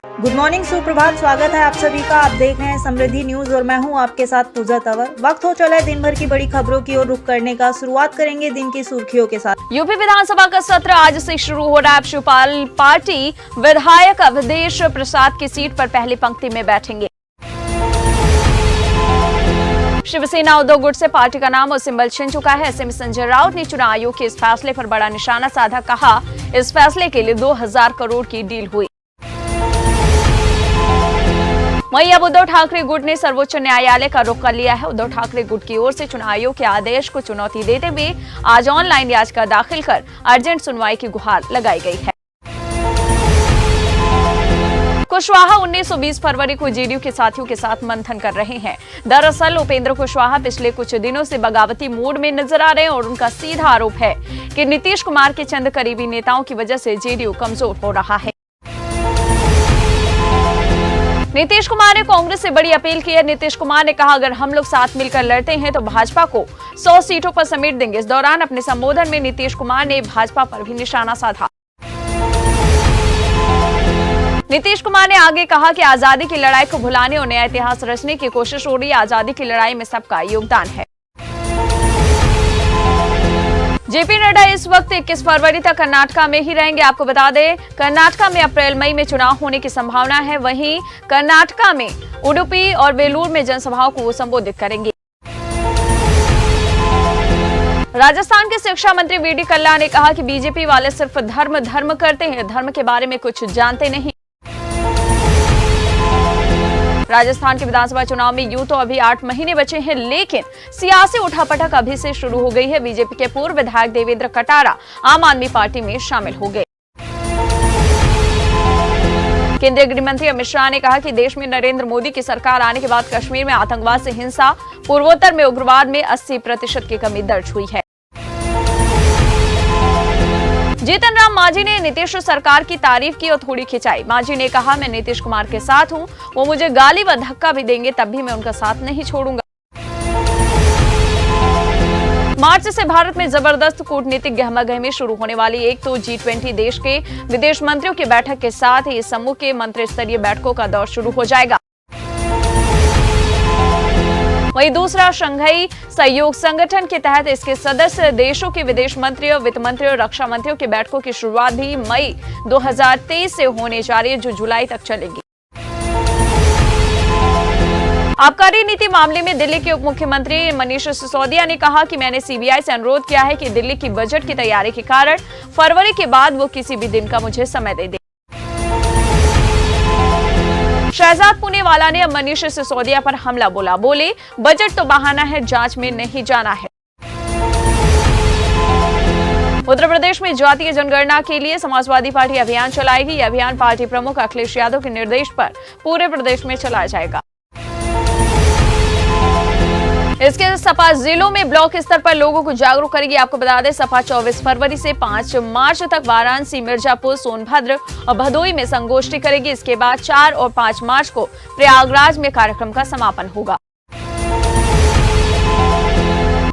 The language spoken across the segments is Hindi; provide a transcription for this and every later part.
गुड मॉर्निंग, सुप्रभात। स्वागत है आप सभी का। आप देख रहे हैं समृद्धि न्यूज और मैं हूं आपके साथ पूजा तंवर। वक्त हो चला है दिन भर की बड़ी खबरों की ओर रुख करने का। शुरुआत करेंगे दिन की सुर्खियों के साथ। यूपी विधानसभा का सत्र आज से शुरू हो रहा है। शिवपाल पार्टी विधायक अवधेश प्रसाद की सीट पर पहली पंक्ति में बैठेंगे। शिवसेना उद्धव गुट से पार्टी का नाम और सिंबल छिन चुका है। ऐसे में संजय राउत ने चुनाव आयोग के इस फैसले पर बड़ा निशाना साधा। कहा, इस फैसले के लिए 2000 करोड़ की डील हुई। वहीं अब उद्धव ठाकरे गुट ने सर्वोच्च न्यायालय का रुख कर लिया है। उद्धव ठाकरे गुट की ओर से चुनाव आयोग के आदेश को चुनौती देते हुए आज ऑनलाइन याचिका दाखिल कर अर्जेंट सुनवाई की गुहार लगाई गई है। कुशवाहा 19 और 20 फरवरी को जेडीयू के साथियों के साथ मंथन कर रहे हैं। दरअसल उपेंद्र कुशवाहा पिछले कुछ दिनों से बगावती मूड में नजर आ रहे हैं और उनका सीधा आरोप है कि नीतीश कुमार के चंद करीबी नेताओं की वजह से जेडीयू कमजोर हो रहा है। नीतीश कुमार ने कांग्रेस से बड़ी अपील की है। नीतीश कुमार ने कहा, अगर हम लोग साथ मिलकर लड़ते हैं तो भाजपा को 100 सीटों पर समेट देंगे। इस दौरान अपने संबोधन में नीतीश कुमार ने भाजपा पर भी निशाना साधा। नीतीश कुमार ने आगे कहा कि आजादी की लड़ाई को भुलाने और नया इतिहास रचने की कोशिश हो रही है। आजादी की लड़ाई में सबका योगदान है। जेपी नड्डा इस वक्त 21 फरवरी तक कर्नाटका में ही रहेंगे। आपको बता दें, कर्नाटका में अप्रैल मई में चुनाव होने की संभावना है। वहीं कर्नाटका में उडुपी और वेलूर में जनसभाओं को संबोधित करेंगे। राजस्थान के शिक्षा मंत्री वीडी कल्ला ने कहा कि बीजेपी वाले सिर्फ धर्म करते हैं, धर्म के बारे में कुछ जानते नहीं। राजस्थान के विधानसभा चुनाव में यूं तो अभी 8 महीने बचे हैं, लेकिन सियासी उठापटक अभी से शुरू हो गई है। बीजेपी के पूर्व विधायक देवेंद्र कटारा आम आदमी पार्टी में शामिल हो गए। केंद्रीय गृह मंत्री अमित शाह ने कहा कि देश में नरेंद्र मोदी की सरकार आने के बाद कश्मीर में आतंकवाद से हिंसा, पूर्वोत्तर में उग्रवाद में 80% की कमी दर्ज हुई है। जीतन राम मांझी ने नीतीश सरकार की तारीफ की और थोड़ी खिंचाई। मांझी ने कहा, मैं नीतीश कुमार के साथ हूं, वो मुझे गाली व धक्का भी देंगे तब भी मैं उनका साथ नहीं छोड़ूंगा। मार्च से भारत में जबरदस्त कूटनीतिक गहमागहमी शुरू होने वाली। एक तो G20 देश के विदेश मंत्रियों की बैठक के साथ ही इस समूह के मंत्री स्तरीय बैठकों का दौर शुरू हो जाएगा। वहीं दूसरा, शंघाई सहयोग संगठन के तहत इसके सदस्य देशों के विदेश मंत्रियों, वित्त मंत्रियों और रक्षा मंत्रियों की बैठकों की शुरुआत भी मई 2023 से होने जा रही है, जो जुलाई तक चलेगी। आबकारी नीति मामले में दिल्ली के उप मुख्यमंत्री मनीष सिसोदिया ने कहा कि मैंने सीबीआई से अनुरोध किया है कि दिल्ली की बजट की तैयारी के कारण फरवरी के बाद वो किसी भी दिन का मुझे समय दे दे। शहजाद पुनेवाला ने अब मनीष सिसोदिया पर हमला बोला। बोले, बजट तो बहाना है, जांच में नहीं जाना है। उत्तर प्रदेश में जातीय जनगणना के लिए समाजवादी पार्टी अभियान चलाएगी। यह अभियान पार्टी प्रमुख अखिलेश यादव के निर्देश पर पूरे प्रदेश में चलाया जाएगा। इसके सपा जिलों में ब्लॉक स्तर पर लोगों को जागरूक करेगी। आपको बता दें, सपा 24 फरवरी से 5 मार्च तक वाराणसी, मिर्जापुर, सोनभद्र और भदोई में संगोष्ठी करेगी। इसके बाद 4 और 5 मार्च को प्रयागराज में कार्यक्रम का समापन होगा।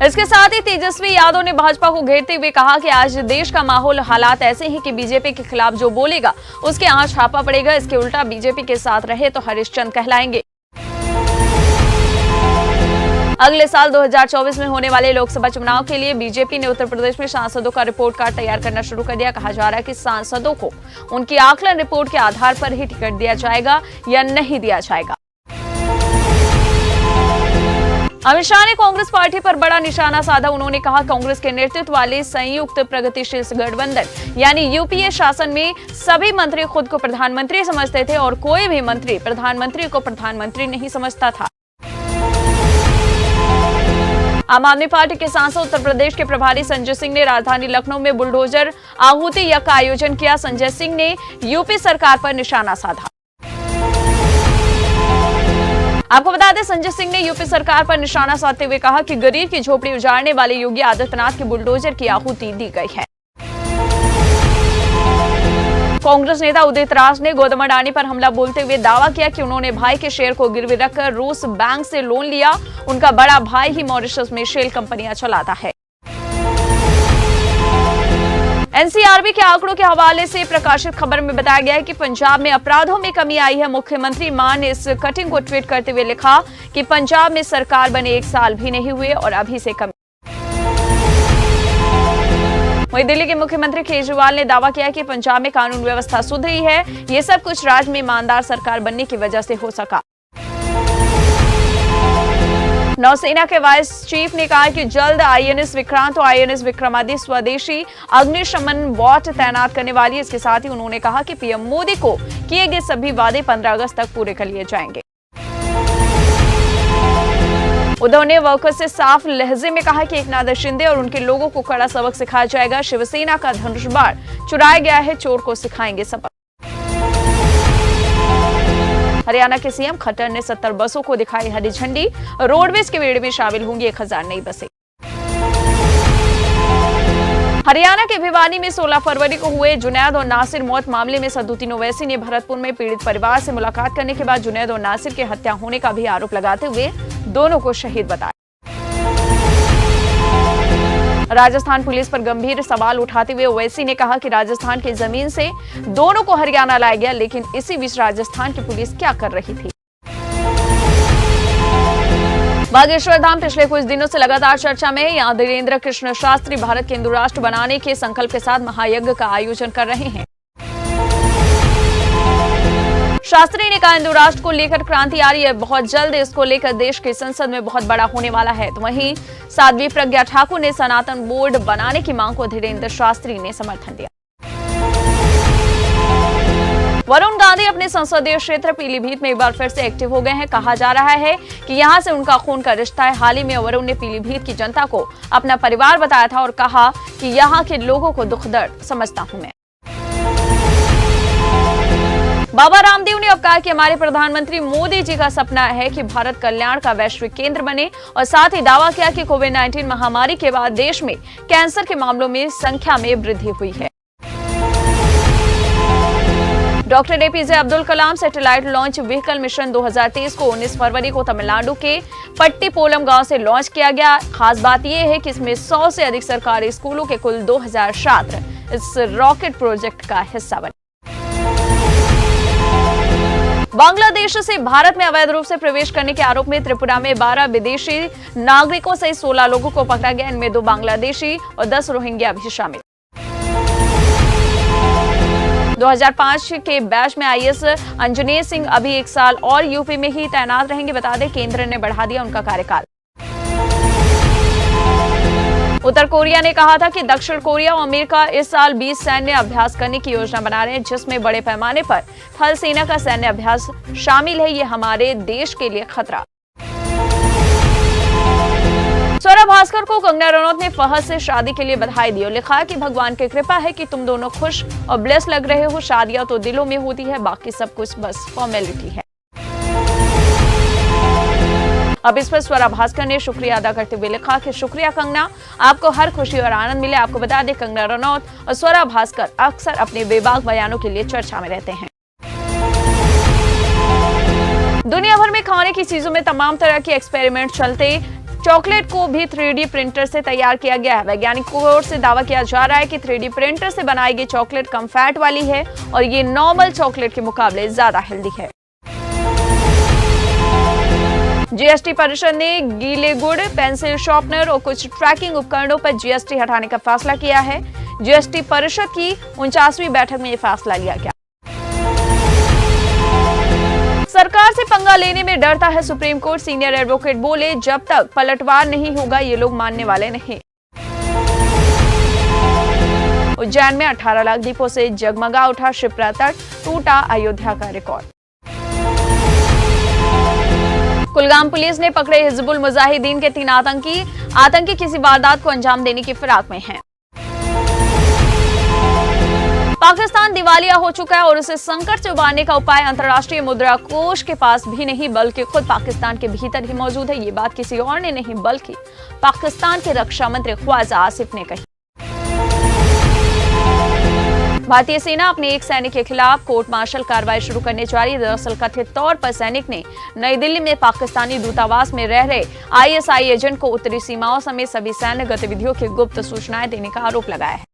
इसके साथ ही तेजस्वी यादव ने भाजपा को घेरते हुए कहा कि आज देश का माहौल हालात ऐसे हैं कि बीजेपी के खिलाफ जो बोलेगा उसके यहाँ छापा पड़ेगा। इसके उल्टा बीजेपी के साथ रहे तो हरिश्चंद्र कहलाएंगे। अगले साल 2024 में होने वाले लोकसभा चुनाव के लिए बीजेपी ने उत्तर प्रदेश में सांसदों का रिपोर्ट कार्ड तैयार करना शुरू कर दिया। कहा जा रहा है कि सांसदों को उनकी आकलन रिपोर्ट के आधार पर ही टिकट दिया जाएगा या नहीं दिया जाएगा। अमित शाह ने कांग्रेस पार्टी पर बड़ा निशाना साधा। उन्होंने कहा, कांग्रेस के नेतृत्व वाले संयुक्त प्रगतिशील गठबंधन यानी यूपीए शासन में सभी मंत्री खुद को प्रधानमंत्री समझते थे और कोई भी मंत्री प्रधानमंत्री को प्रधानमंत्री नहीं समझता था। आम आदमी पार्टी के सांसद उत्तर प्रदेश के प्रभारी संजय सिंह ने राजधानी लखनऊ में बुलडोजर आहुति यज्ञ का आयोजन किया। संजय सिंह ने यूपी सरकार पर निशाना साधा। आपको बता दें, संजय सिंह ने यूपी सरकार पर निशाना साधते हुए कहा कि गरीब की झोपड़ी उजाड़ने वाले योगी आदित्यनाथ के बुलडोजर की आहुति दी गई है। कांग्रेस नेता उदित राज ने गौतम अडानी पर हमला बोलते हुए दावा किया कि उन्होंने भाई के शेयर को गिरवी रखकर रूस बैंक से लोन लिया। उनका बड़ा भाई ही मॉरिशस में शेल कंपनियां चलाता है। एनसीआरबी के आंकड़ों के हवाले से प्रकाशित खबर में बताया गया है कि पंजाब में अपराधों में कमी आई है। मुख्यमंत्री मान ने इस कटिंग को ट्वीट करते हुए लिखा कि पंजाब में सरकार बने 1 साल भी नहीं हुए और अभी से कमी। वहीं दिल्ली के मुख्यमंत्री केजरीवाल ने दावा किया कि पंजाब में कानून व्यवस्था सुधरी है। ये सब कुछ राज्य में ईमानदार सरकार बनने की वजह से हो सका। नौसेना के वाइस चीफ ने कहा कि जल्द आईएनएस विक्रांत और आईएनएस विक्रमादित्य स्वदेशी अग्निशमन बोट तैनात करने वाली है। इसके साथ ही उन्होंने कहा कि पीएम मोदी को किए गए सभी वादे 15 अगस्त तक पूरे कर लिए जाएंगे। उद्धव ने वर्कर्स से साफ लहजे में कहा कि एकनाथ शिंदे और उनके लोगों को कड़ा सबक सिखाया जाएगा। शिवसेना का धनुष बाण चुराया गया है, चोर को सिखाएंगे सबक। हरियाणा के सीएम खट्टर ने 70 बसों को दिखाई हरी झंडी। रोडवेज के बेड़े में शामिल होंगी 1000 नई बसें। हरियाणा के भिवानी में 16 फरवरी को हुए जुनैद और नासिर मौत मामले में सद्दुद्दीन ओवैसी ने भरतपुर में पीड़ित परिवार से मुलाकात करने के बाद जुनैद और नासिर के हत्या होने का भी आरोप लगाते हुए दोनों को शहीद बताया। राजस्थान पुलिस पर गंभीर सवाल उठाते हुए ओवैसी ने कहा कि राजस्थान की जमीन से दोनों को हरियाणा लाया गया, लेकिन इसी बीच राजस्थान की पुलिस क्या कर रही थी। बागेश्वर धाम पिछले कुछ दिनों से लगातार चर्चा में है। यहाँ धीरेन्द्र कृष्ण शास्त्री भारत के हिंदू राष्ट्र बनाने के संकल्प के साथ महायज्ञ का आयोजन कर रहे हैं। शास्त्री ने कहा हिंदू राष्ट्र को लेकर क्रांति आ रही है, बहुत जल्द इसको लेकर देश की संसद में बहुत बड़ा होने वाला है। तो वहीं साध्वी प्रज्ञा ठाकुर ने सनातन बोर्ड बनाने की मांग को धीरेन्द्र शास्त्री ने समर्थन दिया। वरुण गांधी अपने संसदीय क्षेत्र पीलीभीत में एक बार फिर से एक्टिव हो गए हैं। कहा जा रहा है कि यहां से उनका खून का रिश्ता है। हाल ही में वरुण ने पीलीभीत की जनता को अपना परिवार बताया था और कहा कि यहां के लोगों को दुख दर्द समझता हूं मैं। बाबा रामदेव ने अब कहा कि हमारे प्रधानमंत्री मोदी जी का सपना है कि भारत कल्याण का वैश्विक केंद्र बने और साथ ही दावा किया कि कोविड-19 महामारी के बाद देश में कैंसर के मामलों में संख्या में वृद्धि हुई है। Doctor APJ Abdul Kalam satellite launch vehicle mission 2023 को 19 फरवरी को तमिलनाडु के पट्टीपोलम गांव से लॉन्च किया गया। खास बात यह है कि इसमें 100 से अधिक सरकारी स्कूलों के कुल 2000 छात्र इस रॉकेट प्रोजेक्ट का हिस्सा बने। बांग्लादेश से भारत में अवैध रूप से प्रवेश करने के आरोप में त्रिपुरा में 12 विदेशी नागरिकों सहित 16 लोगों को पकड़ा गया। इनमें 2 बांग्लादेशी और 10 रोहिंग्या भी शामिल। 2005 के बैच में आईएएस अंजनेय सिंह अभी 1 साल और यूपी में ही तैनात रहेंगे। बता दें केंद्र ने बढ़ा दिया उनका कार्यकाल। उत्तर कोरिया ने कहा था कि दक्षिण कोरिया और अमेरिका इस साल 20 सैन्य अभ्यास करने की योजना बना रहे हैं, जिसमें बड़े पैमाने पर थल सेना का सैन्य अभ्यास शामिल है। ये हमारे देश के लिए खतरा। स्वरा भास्कर को कंगना रनौत ने फहद से शादी के लिए बधाई दी और लिखा कि भगवान की कृपा है कि तुम दोनों खुश और ब्लेस लग रहे हो। शादियां तो दिलों में होती है, बाकी सब कुछ बस फॉर्मेलिटी है। अब इस पर स्वरा भास्कर ने शुक्रिया अदा करते हुए लिखा कि शुक्रिया कंगना, आपको हर खुशी और आनंद मिले। आपको बता दें कंगना रनौत और स्वरा भास्कर अक्सर अपने बेबाक बयानों के लिए चर्चा में रहते हैं। दुनिया भर में खाने की चीजों में तमाम तरह के एक्सपेरिमेंट चलते चॉकलेट को भी 3D प्रिंटर से तैयार किया गया है। वैज्ञानिकों की ओर से दावा किया जा रहा है कि 3D प्रिंटर से बनाई गई चॉकलेट कम फैट वाली है और ये नॉर्मल चॉकलेट के मुकाबले ज्यादा हेल्दी है। जीएसटी परिषद ने गीले गुड़, पेंसिल शार्पनर और कुछ ट्रैकिंग उपकरणों पर जीएसटी हटाने का फैसला किया है। जीएसटी परिषद की 49वीं बैठक में यह फैसला लिया गया। सरकार से पंगा लेने में डरता है सुप्रीम कोर्ट, सीनियर एडवोकेट बोले जब तक पलटवार नहीं होगा ये लोग मानने वाले नहीं। उज्जैन में 18 लाख दीपों से जगमगा उठा शिप्रा तट, टूटा अयोध्या का रिकॉर्ड। कुलगाम पुलिस ने पकड़े हिजबुल मुजाहिदीन के 3 आतंकी किसी वारदात को अंजाम देने की फिराक में हैं। पाकिस्तान दिवालिया हो चुका है और उसे संकट से उबारने का उपाय अंतर्राष्ट्रीय मुद्रा कोष के पास भी नहीं बल्कि खुद पाकिस्तान के भीतर ही मौजूद है। ये बात किसी और ने नहीं बल्कि पाकिस्तान के रक्षा मंत्री ख्वाजा आसिफ ने कही। भारतीय सेना अपने एक सैनिक के खिलाफ कोर्ट मार्शल कार्रवाई शुरू करने जा रही है। दरअसल कथित तौर पर सैनिक ने नई दिल्ली में पाकिस्तानी दूतावास में रह रहे आईएसआई एजेंट को उत्तरी सीमाओं समेत सभी सैन्य गतिविधियों की गुप्त सूचनाएं देने का आरोप लगाया है।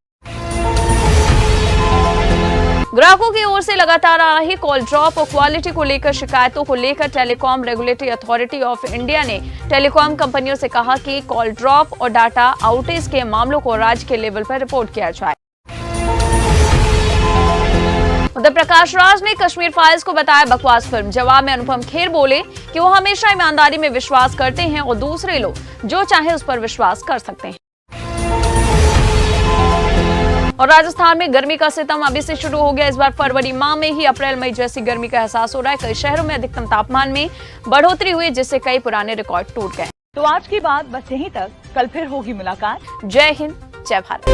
ग्राहकों की ओर से लगातार आ रही कॉल ड्रॉप और क्वालिटी को लेकर शिकायतों को लेकर telecom regulatory authority of India ने टेलीकॉम कंपनियों से कहा कि कॉल ड्रॉप और डाटा आउटेज के मामलों को राज्य के लेवल पर रिपोर्ट किया जाए। उधर प्रकाश राज ने कश्मीर फाइल्स को बताया बकवास फिल्म। जवाब में अनुपम खेर बोले कि वो हमेशा ईमानदारी में विश्वास करते हैं और दूसरे लोग जो चाहे उस पर विश्वास कर सकते हैं। और राजस्थान में गर्मी का सितम अभी से शुरू हो गया। इस बार फरवरी माह में ही अप्रैल मई जैसी गर्मी का एहसास हो रहा है। कई शहरों में अधिकतम तापमान में बढ़ोतरी हुई, जिससे कई पुराने रिकॉर्ड टूट गए। तो आज की बात बस यहीं तक। कल फिर होगी मुलाकात। जय हिंद, जय भारत।